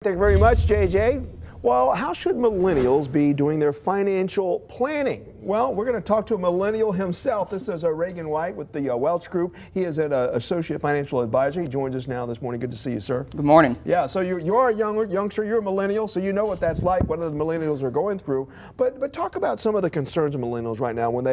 Thank you very much, JJ. Well, how should millennials be doing their financial planning? Well, we're going to talk to a millennial himself. This is Reagan White with the Welch Group. He is an associate financial advisor. He joins us now this morning. Good to see you, sir. Good morning. Yeah, so you are a youngster. You're a millennial, so you know what that's like, what the millennials are going through. But talk about some of the concerns of millennials right now when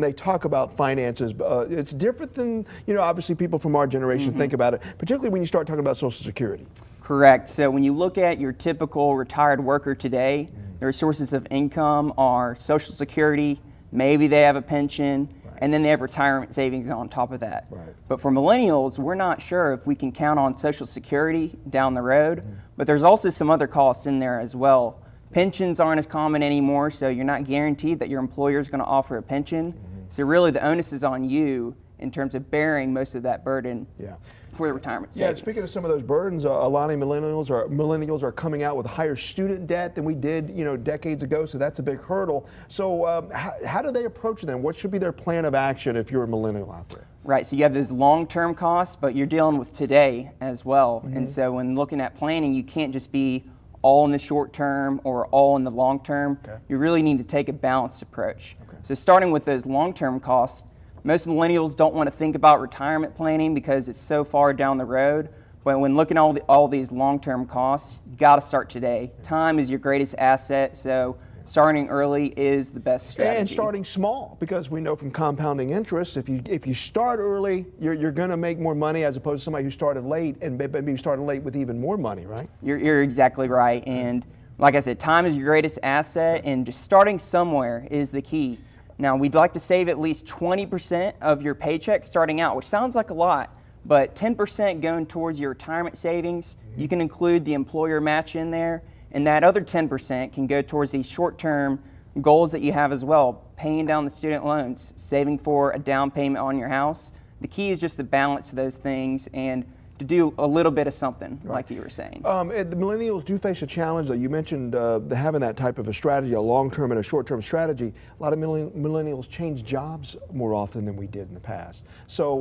they talk about finances. It's different than, obviously people from our generation think about it, particularly when you start talking about Social Security. Correct. So when you look at your typical retired worker today, their sources of income are Social Security, maybe they have a pension, and then they have retirement savings on top of that. Right. But for millennials, we're not sure if we can count on Social Security down the road, but there's also some other costs in there as well. Pensions aren't as common anymore, so you're not guaranteed that your employer is going to offer a pension. So really the onus is on you in terms of bearing most of that burden. Yeah. For the retirement savings. Yeah, speaking of some of those burdens, a lot of millennials are coming out with higher student debt than we did, decades ago. So that's a big hurdle. So how do they approach them? What should be their plan of action if you're a millennial out there? Right. So you have those long-term costs, but you're dealing with today as well. And so when looking at planning, you can't just be all in the short term or all in the long term. Okay. You really need to take a balanced approach. Okay. So starting with those long-term costs, most millennials don't want to think about retirement planning because it's so far down the road. But when looking at all these long-term costs, you got to start today. Time is your greatest asset, so starting early is the best strategy. And starting small, because we know from compounding interest, if you start early, you're going to make more money as opposed to somebody who started late and maybe started late with even more money, right? You're exactly right. And like I said, time is your greatest asset, and just starting somewhere is the key. Now, we'd like to save at least 20% of your paycheck starting out, which sounds like a lot, but 10% going towards your retirement savings. You can include the employer match in there, and that other 10% can go towards these short-term goals that you have as well, paying down the student loans, saving for a down payment on your house. The key is just to balance those things and to do a little bit of something, like you were saying. The millennials do face a challenge, though. You mentioned having that type of a strategy, a long-term and a short-term strategy. A lot of millennials change jobs more often than we did in the past. So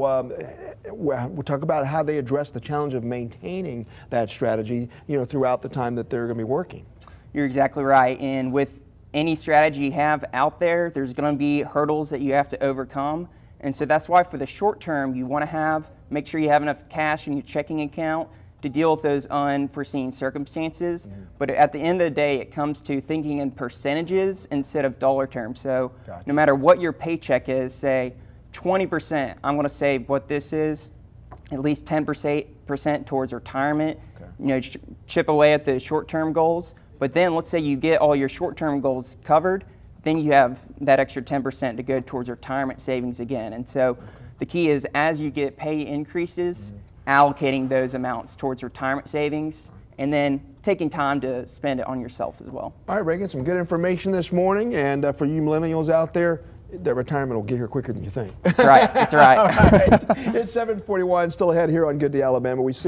we'll talk about how they address the challenge of maintaining that strategy, throughout the time that they're going to be working. You're exactly right. And with any strategy you have out there, there's going to be hurdles that you have to overcome. And so that's why for the short term, you want to make sure you have enough cash in your checking account to deal with those unforeseen circumstances. But at the end of the day, it comes to thinking in percentages instead of dollar terms. So no matter what your paycheck is, say 20%, I'm going to save what this is, at least 10% towards retirement, chip away at the short-term goals. But then let's say you get all your short-term goals covered, then you have that extra 10% to go towards retirement savings again. And so the key is, as you get pay increases, allocating those amounts towards retirement savings, and then taking time to spend it on yourself as well. All right, Reagan, some good information this morning. And for you millennials out there, that retirement will get here quicker than you think. That's right. That's right. All right. It's 7:41, still ahead here on Good Day Alabama. We see